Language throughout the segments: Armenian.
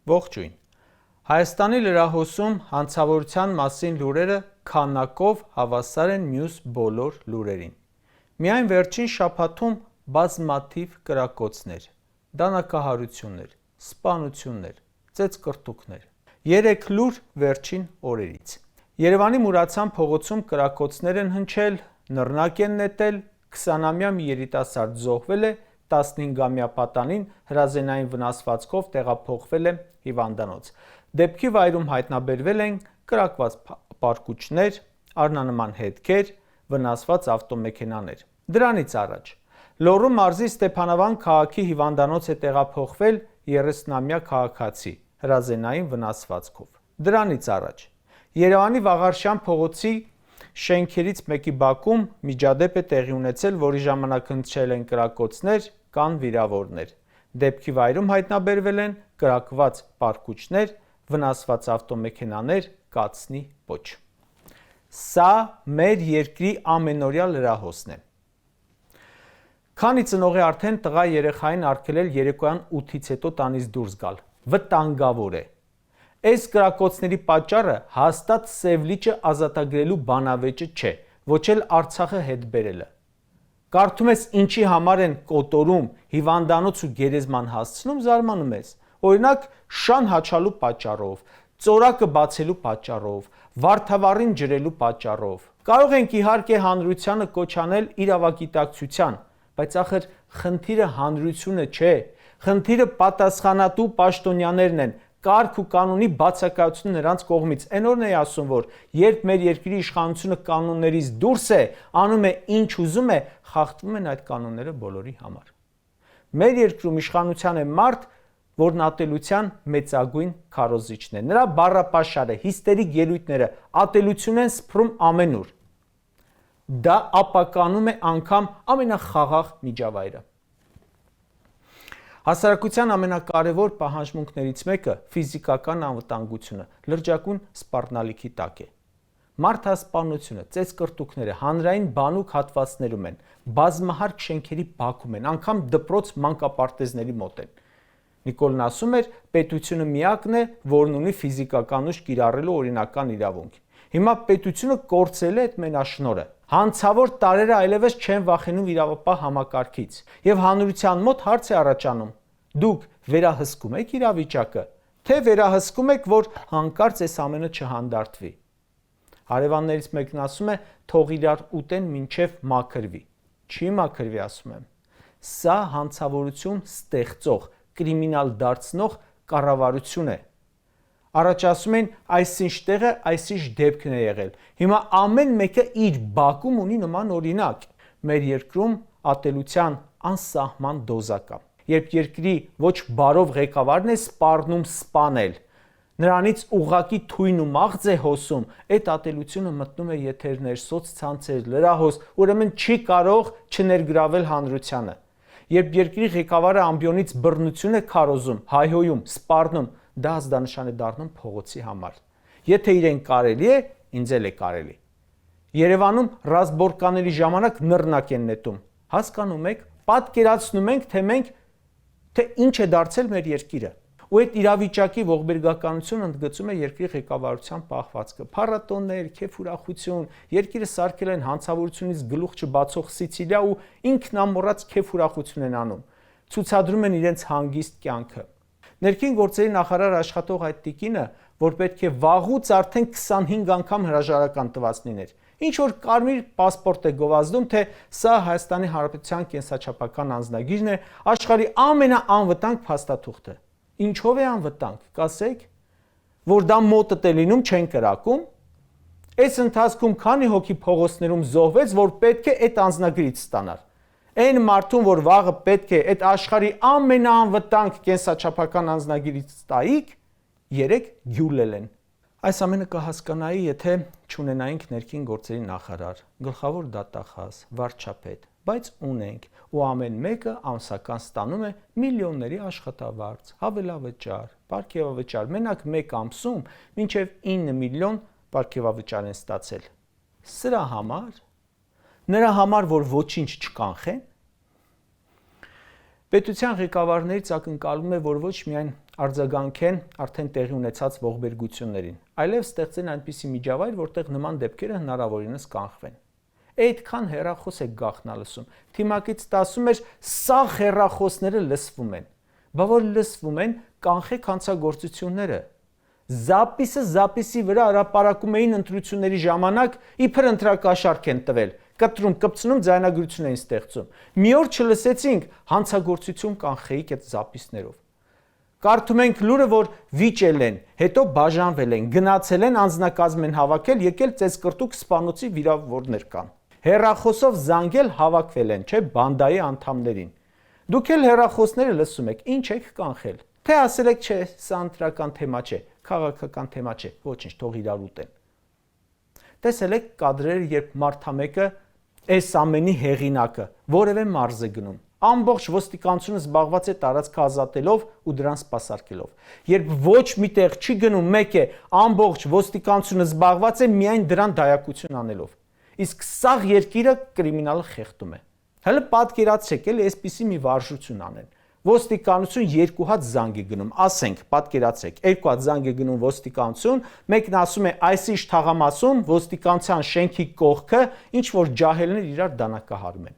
Ողջույն։ Հայաստանի լրահոսում հանցավորության մասին լուրերը քանակով հավասար են մյուս բոլոր լուրերին։ Միայն վերջին շաբաթում բազմաթիվ կրակոցներ, դանակահարություններ, սպանություններ, ծեծկռտուքներ։ 3 լուր վերջին օրերից։ Երևանի Մուրացան փողոցում կրակոցներ են հնչել, նռնակ են նետել, 20-ամյա մի երիտասարդ զոհվել է, 15-ամյա պատանին հրազենային վնասվածքով տեղափոխվել է հիվանդանոց։ Դեպքի վայրում հայտնաբերվել են կրակված պարկուճներ, առնանման հետքեր, վնասված ավտոմեքենաներ։ Դրանից առաջ Լոռու մարզի Ստեփանավան քաղաքի հիվանդանոց է տեղափոխվել 30-ամյա քաղաքացի հրազենային վնասվածքով։ Դրանից առաջ Երևանի Վաղարշյան փողոցի շենքերից մեկի բակում միջադեպ է տեղի ունեցել, որի ժամանակ հնչել են կրակոցներ, կան վիրավորներ։ Դեպքի վայրում հայտնաբերվել են կրակված պարկուճներ, վնասված ավտոմեքենաներ, կացնի պոչ։ Սա մեր երկրի ամենօրյա լրահոսն է։ Քանի ծնողի արդեն տղա երեխային արգելել երեկոյան 8-ից հետո տանից դուրս գալ։ Վտանգավոր է։ Այս կրակոցների պատճառը հաստատ Սևլիճը ազատագրելու բանավեճը չէ, ոչ էլ Արցախը հետ բերելը։ Կարդում ես ինչի համար են կոտորում, հիվանդանոց ու գերեզման հասցնում, զարմանում ես։ Օրինակ շան հաչալու պատճառով, ծորակը բացելու պատճառով, վարդավառին ջրելու պատճառով։ Կարող ենք իհարկե հանրությանը կոչ անել իրավագիտակցության, բայց ախր խնդիրը հանրությունը չէ, խնդիրը պատասխանատու պաշտոնյաներն են, կարգ ու կանոնի բացակայությունը նրանց կողմից։ Այն օրն է ասում, որ երբ մեր երկրի իշխանությունը կանոններից դուրս է, անում է ինչ ուզում է, խախտվում են այդ կանոնները բոլորի համար։ Մեր երկրում իշխանության է մարդ, որն ատելության մեծագույն քարոզիչն է։ Նրա բառապաշարը, հիստերիկ ելույթները ատելություն են սփռում ամենուր։ Դա ապականում է անգամ ամենախաղաղ միջավայրը։ Հասարակության ամենակարևոր պահանջմունքներից մեկը ֆիզիկական անվտանգությունը լրջագույն սպառնալիքի տակ է։ Մարդասպանությունը, ծեծկռտուքները հանրային բանուկ հատվածներում են, բազմահարկ շենքերի բակում են, անգամ դպրոց մանկապարտեզների մոտ են։ Նիկոլն ասում էր, պետությունը միակն է, որն ունի ֆիզիկական ուժ կիրառելու օրինական իրավունք։ Հիմա պետությունը կորցրել է այդ մենաշնորհը։ Հանցավոր տարրերը այլևս չեն վախենում իրավապահ համակարգից։ Եվ հանրության մոտ հարց է առաջանում. դուք վերահսկում եք իրավիճակը, թե վերահսկում եք, որ հանկարծ այս ամենը չհանդարտվի։ Հարևաններից մեկն ասում է, թող իրար ուտեն մինչև մաքրվի։ Չի մաքրվի, ասում եմ։ Սա հանցավորություն ստեղծող, կրիմինալ դարձնող կառավարություն է։ Առաջ ասում են, այսինչ տեղը, այսինչ դեպքն է եղել։ Հիմա ամեն մեկը իր բակում ունի նման օրինակ։ Մեր երկրում ատելության անսահման դոզա կա։ Երբ երկրի ոչ բարով ղեկավարն է սպառնում սպանել, նրանից ուղղակի թույն ու մաղձ է հոսում, այդ ատելությունը մտնում է եթերներ, սոցցանցեր, լրահոս, ուրեմն չի կարող չներգրավել հանրությանը։ Երբ երկրի ղեկավարը ամբիոնից բռնություն է քարոզում, հայհոյում, սպառնում, դա ազդանշան է դառնում փողոցի համար։ Եթե իրեն կարելի է, ինձ էլ է կարելի։ Երևանում ռազմորկաների ժամանակ նռնակ են նետում։ Հասկանում եք, պատկերացնում ենք, թե ինչ է դարձել մեր երկիրը։ Ու այդ իրավիճակի ողբերգականությունը ընդգծում է երկրի ղեկավարության պահվածքը։ Փառատոններ, քեֆ-ուրախություն, երկիրը սարքել են հանցավորությունից գլուխ չբացող Սիցիլիա ու ինքնամոռաց քեֆ-ուրախություն են անում։ Ցուցադրում են իրենց հանգիստ կյանքը։ Ներքին գործերի նախարար աշխատող այդ տիկինը, որ պետք է վաղուց արդեն 25 անգամ հրաժարական տված լիներ, ինչ որ կարմիր պասպորտ է գովազդում, թե սա Հայաստանի Հանրապետության կենսաչափական անձնագիրն է, աշխարհի ամենաանվտանգ փաստաթուղթը։ Ինչով է անվտանգ, կասեք, որ դա մոտդ է լինում, չեն կրակում։ Այս ընթացքում քանի հոգի փողոցներում զոհվեց, որ պետք է այդ անձնագրից ստանար։ Այն մարդուն, որ վաղը պետք է այդ աշխարհի ամենաանվտանգ կենսաչափական անձնագիրից տայիք, 3 գյուլել են։ Այս ամենը կհասկանայի, եթե չունենայինք ներքին գործերի նախարար, գլխավոր դատախազ, վարչապետ, բայց ունենք, ու ամեն մեկը ամսական ստանում է միլիոնների աշխատավարձ, հավելավճար, պարգևավճար, մենակ մեկ ամսում մինչև 9 միլիոն պարգևավճար են ստացել։ Սրա համար, նրա համար, որ ոչինչ չկանխեն։ Պետության ղեկավարներից ակնկալում է, որ ոչ միայն արձագանքեն արդեն տեղի ունեցած ողբերգություններին, այլև ստեղծեն այնպիսի միջավայր, որտեղ նման դեպքերը հնարավորինս կանխվեն։ Այդքան հեռախոս է գաղտնալսում։ Թիմակիցն ասում էր, սաղ հեռախոսները լսվում են։ Բա որ լսվում են, կանխեք հանցագործությունները։ Զապիսը զապիսի վրա հրապարակում էին ընտրությունների ժամանակ, իբր ընտրակաշարք են տվել, կտրում, կպցնում, ձայնագրություն էին ստեղծում։ Մի օր չլսեցինք, հանցագործություն կանխեիք այդ զապիսներով։ Կարդում ենք լուրը, որ վիճել են, հետո բաժանվել են, գնացել են, անձնակազմ են հավաքել, եկել ծեծկրտուկ սպանոցի վիրավորներ կան։ Հեռախոսով զանգել հավաքվել են, չէ, բանդայի անդամներին։ Դուք էլ հեռախոսները լսում եք, ինչ եք կանխել։ Թե ասել եք, չէ, սա ընտրական թեմա չէ, քաղաքական թեմա չէ, ոչինչ, թող իրար ուտեն։ Տեսել եք կադրերը, երբ մարդամեկը այս ամենի հեղինակը որևէ մարզ է գնում։ Ամբողջ ոստիկանությունը զբաղված է տարածքը ազատելով ու դրան սպասարկելով։ Երբ ոչ միտեղ չի գնում, մեկ է ամբողջ ոստիկանությունը զբաղված է միայն դրան դայակություն անելով։ Իսկ սաղ երկիրը կրիմինալը խեղդում է։ Հələ պատկերացրեք, էլի այսպիսի մի վարժություն անեն։ Ոստիկանություն 2 հատ զանգ է գնում, ասենք, պատկերացրեք, 2 հատ զանգ է գնում ոստիկանություն, մեկն ասում է այսինչ թաղամասում ոստիկանության շենքի կողքը ինչ որ ջահելներ իրար դանակահարում են։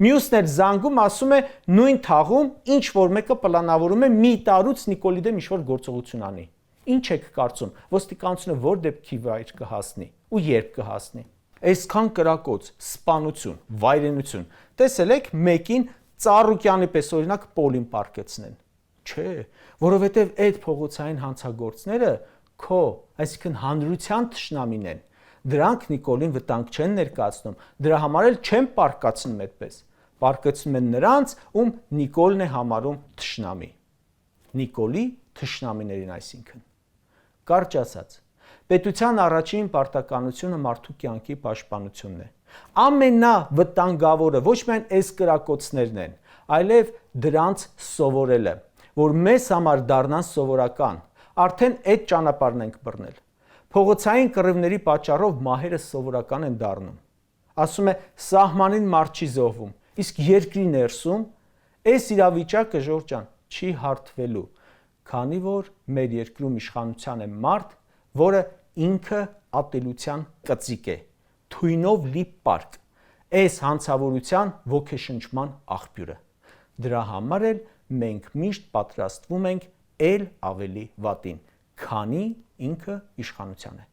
Մյուսն էլ զանգում ասում է նույն թաղում ինչ որ մեկը պլանավորում է մի տարուց Նիկոլի դեմ ինչ որ գործողություն անի։ Ինչ եք կարծում, ոստիկանությունը որ դեպքի վայր կհասնի ու երբ կհասնի։ Այսքան կրակոց, սպանություն, վայրենություն։ Տեսել եք մեկին Ծառուկյանի պես օրինակ պոլին պարկեցնեն։ Չէ, որովհետև այդ փողոցային հանցագործները քո, այսինքն հանրության թշնամին են։ Դրանք Նիկոլին վտանգ չեն ներկայացնում, դրա համար էլ չեն պարկացնում այդպես։ Պարկեցնում են նրանց, ում Նիկոլն է համարում թշնամի։ Նիկոլի թշնամիներին այսինքն։ Կարճ ասած, պետության առաջին պարտականությունը մարդու կյանքի պաշտպանությունն է։ Ամենավտանգավորը ոչ միայն այս կրակոցներն են, այլև դրանց սովորելը, որ մեզ համար դառնան սովորական, արդեն այդ ճանապարհն ենք բռնել։ Փողոցային կռիվների պատճառով մահերը սովորական են դառնում։ Ասում է սահմանին մարդ չի զոհվում, իսկ երկրի ներսում այս իրավիճակը Ժորժան չի հարթվելու, քանի որ մեր երկրում իշխանության է մարդ, որը ինքը ատելության կծիկ է, թույնով լի պարկ, այս հանցավորության ոգեշնչման աղբյուրը։ Դրա համար էլ մենք միշտ պատրաստվում ենք էլ ավելի վատին, քանի ինքը իշխանության է։